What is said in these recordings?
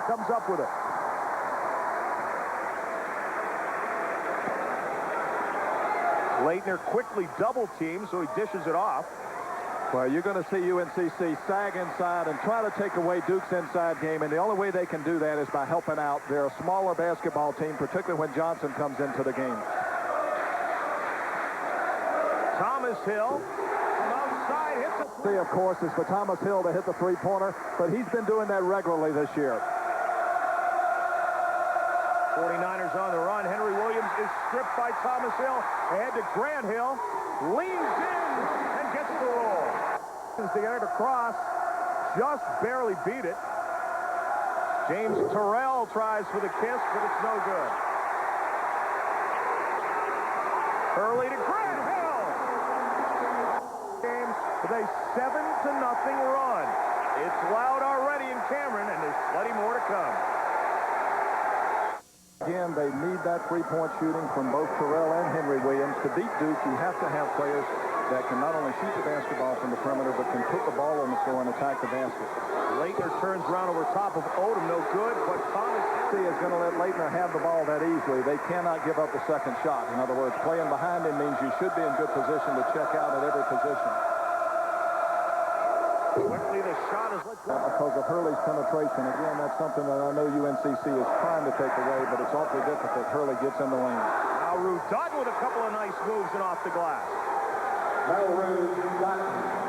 comes up with it. Leitner quickly double teams, so he dishes it off. Well, you're going to see UNCC sag inside and try to take away Duke's inside game, and the only way they can do that is by helping out. They're a smaller basketball team, particularly when Johnson comes into the game. Thomas Hill from outside hits it. See, of course, is for Thomas Hill to hit the three-pointer, but he's been doing that regularly this year. 49ers on the run. Henry Williams is stripped by Thomas Hill. Ahead to Grant Hill. Leans in and gets the roll. They get it across. Just barely beat it. James Terrell tries for the kiss, but it's no good. Early to Grant Hill. Games with a 7-0 run. It's loud already in Cameron, and there's plenty more to come. Again, they need that three-point shooting from both Terrell and Henry Williams. To beat Duke, you have to have players that can not only shoot the basketball from the perimeter, but can put the ball on the floor and attack the basket. Leitner turns around over top of Odom, no good, but Thomas is going to let Leitner have the ball that easily. They cannot give up the second shot. In other words, playing behind him means you should be in good position to check out at every position. Quickly, the shot is let go. Because of Hurley's penetration. Again, that's something that I know UNCC is trying to take away, but it's awfully difficult. Hurley gets in the lane. Now Rudon with a couple of nice moves and off the glass.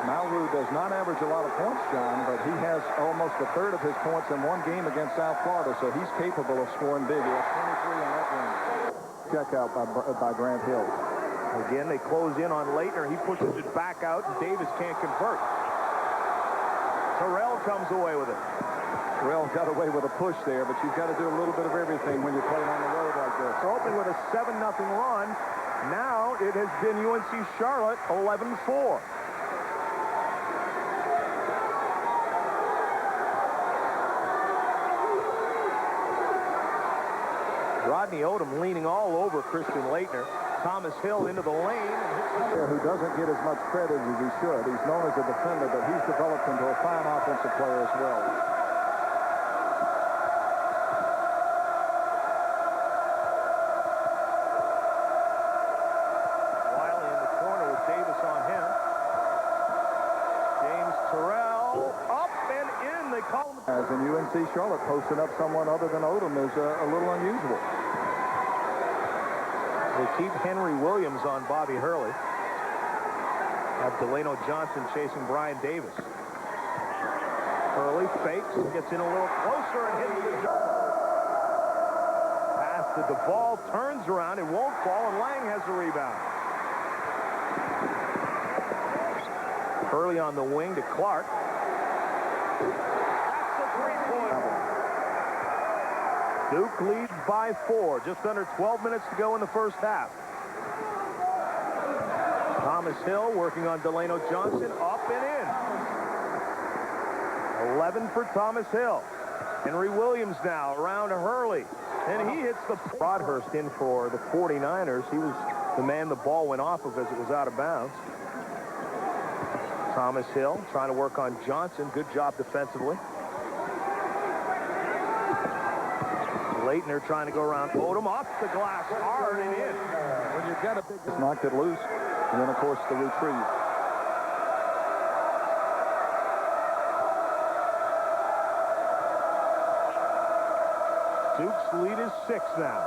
Malraux does not average a lot of points, John, but he has almost a third of his points in one game against South Florida, so he's capable of scoring big. He has 23 in that game. Check out by Grant Hill. Again, they close in on Leitner. He pushes it back out, and Davis can't convert. Terrell comes away with it. Terrell got away with a push there, but you've got to do a little bit of everything when you're playing on the road like this. So opening with a 7-0 run. Now it has been UNC Charlotte 11-4. Rodney Odom leaning all over Christian Leitner. Thomas Hill into the lane. Who doesn't get as much credit as he should. He's known as a defender, but he's developed into a fine offensive player as well. Wiley in the corner with Davis on him. James Terrell up and in. They call him. As in UNC Charlotte, posting up someone other than Odom is a little unusual. They keep Henry Williams on Bobby Hurley. Have Delano Johnson chasing Brian Davis. Hurley fakes, gets in a little closer and hits the jump. Pass to DeVaul, turns around, it won't fall, and Lang has the rebound. Hurley on the wing to Clark. That's a three-pointer. Duke leads by 4. Just under 12 minutes to go in the first half. Thomas Hill working on Delano Johnson. Up and in. 11 for Thomas Hill. Henry Williams now around to Hurley. And he hits the... Broadhurst in for the 49ers. He was the man the ball went off of as it was out of bounds. Thomas Hill trying to work on Johnson. Good job defensively. Leitner trying to go around Odom, off the glass, hard and in. When you've got a big... knocked it loose, and then, of course, the retrieve. Duke's lead is 6 now.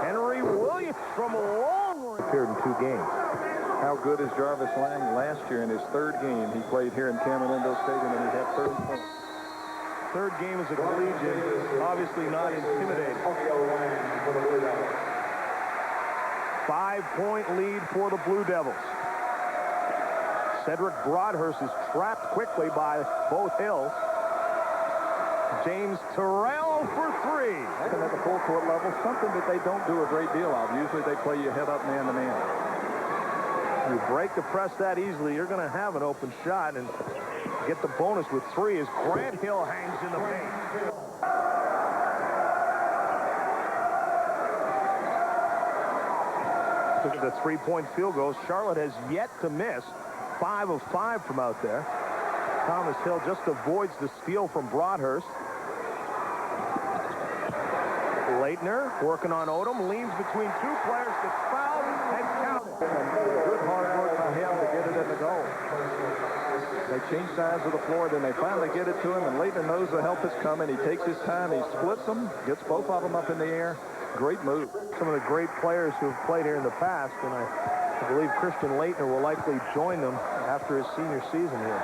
Henry Williams from a long range. Appeared in 2 games. How good is Jarvis Lang? Last year in his 3rd game, he played here in Cameron Indoor Stadium, and he had 30 points. 3rd game as a collegiate, obviously not intimidating. 5-point lead for the Blue Devils. Cedric Broadhurst is trapped quickly by both Hills. James Terrell for 3. And at the full court level, something that they don't do a great deal of. Usually they play you head up man to man. You break the press that easily, you're going to have an open shot and get the bonus with 3 as Grant Hill hangs in the paint. Look at the 3-point field goals. Charlotte has yet to miss 5 of 5 from out there. Thomas Hill just avoids the steal from Broadhurst. Leitner working on Odom, leans between two players, gets fouled and counted. Good hard work by him to get it in the goal. They change sides of the floor, then they finally get it to him, and Leitner knows the help is coming. He takes his time, he splits them, gets both of them up in the air. Great move. Some of the great players who have played here in the past, and I believe Christian Leitner will likely join them after his senior season here.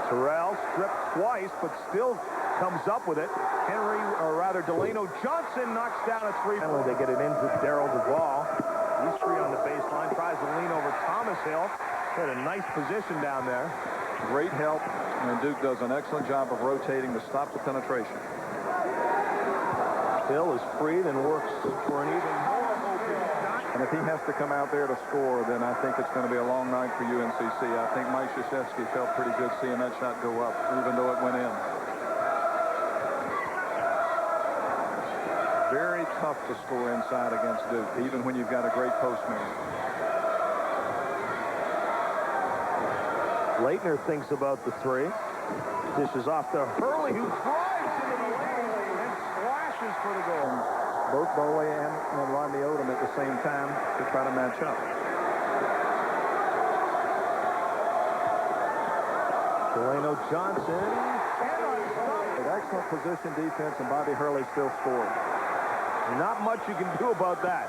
Terrell stripped twice, but still comes up with it. Henry, or rather Delano Johnson, knocks down a three. They get it into Darryl Duvall. He's free on the baseline, tries to lean over Thomas Hill. Had a nice position down there. Great help, and Duke does an excellent job of rotating to stop the penetration. Hill is free, then works for an even more open shot. And if he has to come out there to score, then I think it's going to be a long night for UNCC. I think Mike Krzyzewski felt pretty good seeing that shot go up, even though it went in. Very tough to score inside against Duke, even when you've got a great postman. Leitner thinks about the three. Dishes off to Hurley, who drives into the lane and slashes for the goal. Both Bowley and Rodney Odom at the same time to try to match up. Delano Johnson cannot stop. An excellent position defense, and Bobby Hurley still scored. Not much you can do about that.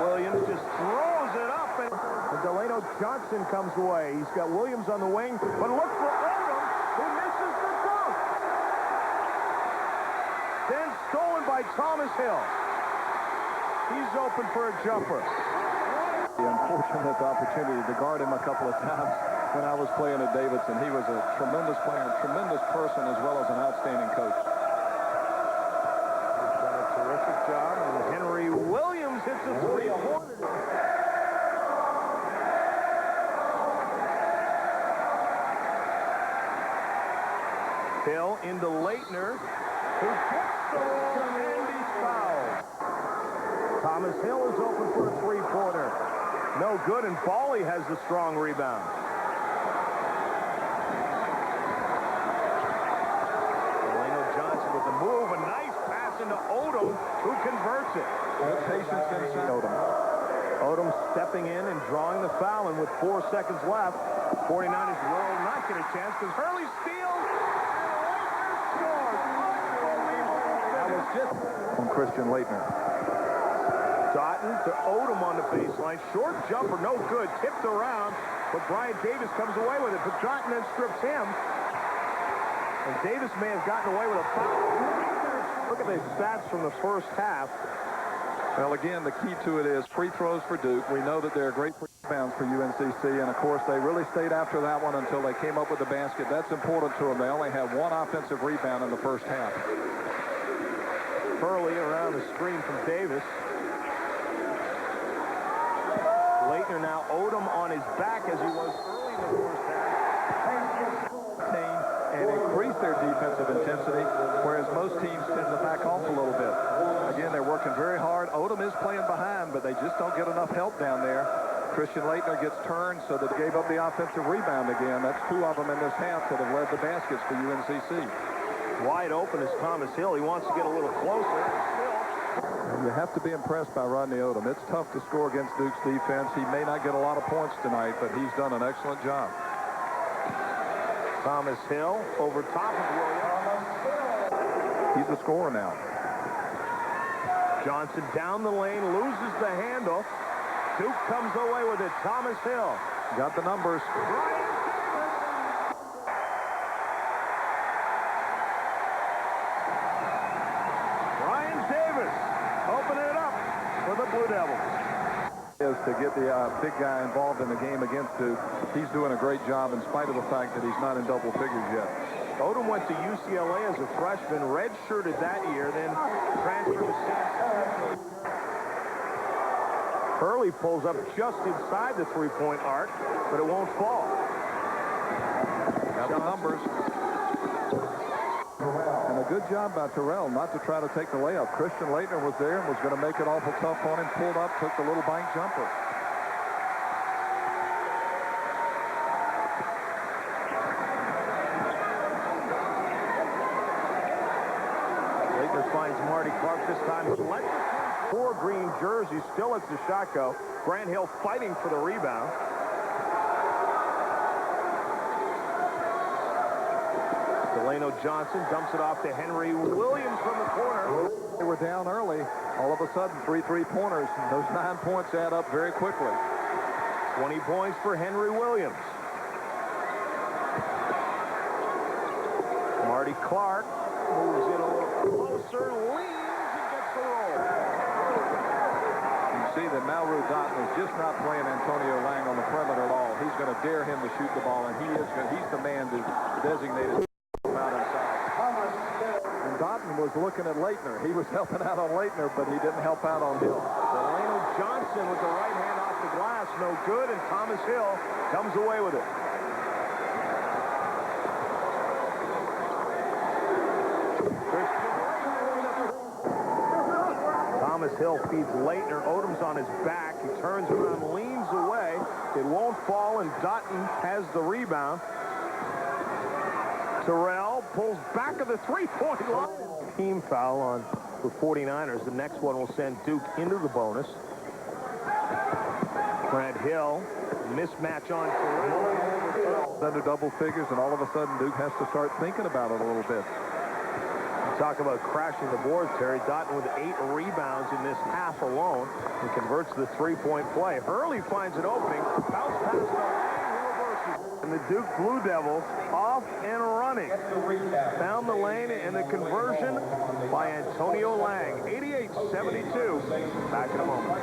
Williams just throws it up, and Delano Johnson comes away. He's got Williams on the wing, but look for Odom, who misses the dunk. Then stolen by Thomas Hill. He's open for a jumper. The unfortunate opportunity to guard him a couple of times when I was playing at Davidson. He was a tremendous player, a tremendous person, as well as an outstanding coach. He's done a terrific job, and Henry Williams hits a three-pointer. Hill into Leitner, who gets the roll, and he's fouled. Thomas Hill is open for a three-pointer. No good, and Bawley has the strong rebound. Delano Johnson with the move, a nice pass into Odom, who converts it. Patience in Odom. Odom stepping in and drawing the foul, and with 4 seconds left, 49ers will not get a chance because Hurley steals, and Leitner scores. Unbelievable. That was just from Christian Leitner. Doughton to Odom on the baseline. Short jumper, no good. Tipped around, but Brian Davis comes away with it. But Doughton then strips him. And Davis may have gotten away with a foul. Look at the stats from the first half. Well, again, the key to it is free throws for Duke. We know that they're great rebounds for UNCC, and of course, they really stayed after that one until they came up with the basket. That's important to them. They only had one offensive rebound in the first half. Hurley around the screen from Davis. Leitner now Odom on his back as he was early in the first half. And increase their defensive intensity, whereas most teams tend to back off a little bit. Again, they're working very hard. Odom is playing behind, but they just don't get enough help down there. Christian Leitner gets turned, so that they gave up the offensive rebound again. That's 2 of them in this half that have led the baskets for UNCC. Wide open is Thomas Hill. He wants to get a little closer. You have to be impressed by Rodney Odom. It's tough to score against Duke's defense. He may not get a lot of points tonight, but he's done an excellent job. Thomas Hill over top of Williams. He's a scorer now. Johnson down the lane, loses the handle. Duke comes away with it. Thomas Hill. Got the numbers. Brian Davis opening it up for the Blue Devils. Is to get the big guy involved in the game against Duke. He's doing a great job in spite of the fact that he's not in double figures yet. Odom went to UCLA as a freshman, redshirted that year, then transferred to San Francisco. Hurley pulls up just inside the three-point arc, but it won't fall. Got the numbers. And a good job by Terrell not to try to take the layup. Christian Leitner was there and was going to make it awful tough on him. Pulled up, took the little bank jumper. Leitner finds Marty Clark this time. Four green jerseys, still lets the shot go. Grant Hill fighting for the rebound. Delano Johnson dumps it off to Henry Williams from the corner. They were down early. All of a sudden, 3 3-pointers. Those 9 points add up very quickly. 20 points for Henry Williams. Marty Clark moves it a little closer, leans, and gets the roll. You see that Malru Dotton is just not playing Antonio Lang on the perimeter at all. He's going to dare him to shoot the ball, and he's the man to designated out inside. And Dotton was looking at Leitner. He was helping out on Leitner, but he didn't help out on Hill. Delano Johnson with the right hand off the glass, no good, and Thomas Hill comes away with it. Thomas Hill feeds Leitner. Odom's on his back. He turns around, leans away. It won't fall, and Dotton has the rebound. Terrell pulls back of the three-point line. Team foul on the 49ers. The next one will send Duke into the bonus. Grant Hill, mismatch on Terrell. Under double figures, and all of a sudden Duke has to start thinking about it a little bit. Talk about crashing the boards, Terry. Dotton with 8 rebounds in this half alone and converts the three-point play. Hurley finds an opening. Bounce pass to Lang, reverses. And the Duke Blue Devils off and running. Found the lane and the conversion by Antonio Lang. 88-72. Back in a moment.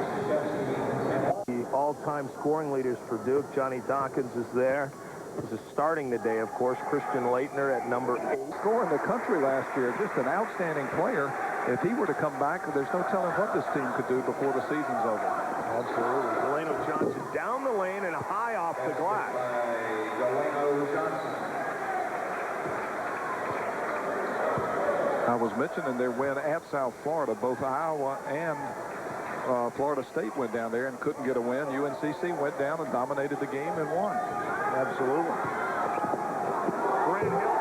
The all-time scoring leaders for Duke. Johnny Dawkins is there. This is starting the day, of course. Christian Leitner at number 8. Scoring the country last year, just an outstanding player. If he were to come back, there's no telling what this team could do before the season's over. Absolutely. Delano Johnson down the lane and high off the glass. I was mentioning their win at South Florida. Both Iowa and Florida State went down there and couldn't get a win. UNCC went down and dominated the game and won. Absolutely. Grant Hill.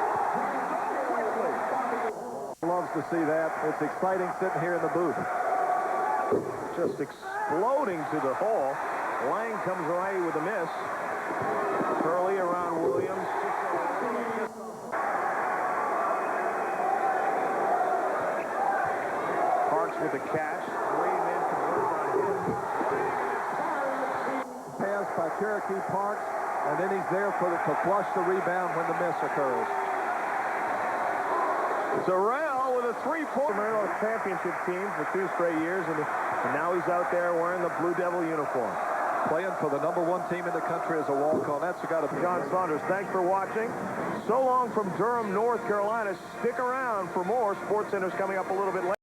Loves to see that. It's exciting sitting here in the booth. Just exploding to the hole. Lang comes away with a miss. Hurley around Williams. Parks with the catch. 3 men convert on him. Pass by Cherokee Parks, and then he's there to flush the rebound when the miss occurs. Terrell with a three-point Maryland championship team for 2 straight years, and now he's out there wearing the Blue Devil uniform. Playing for the #1 team in the country as a walk-on. That's got to be. John Saunders, thanks for watching. So long from Durham, North Carolina. Stick around for more. SportsCenter's coming up a little bit later.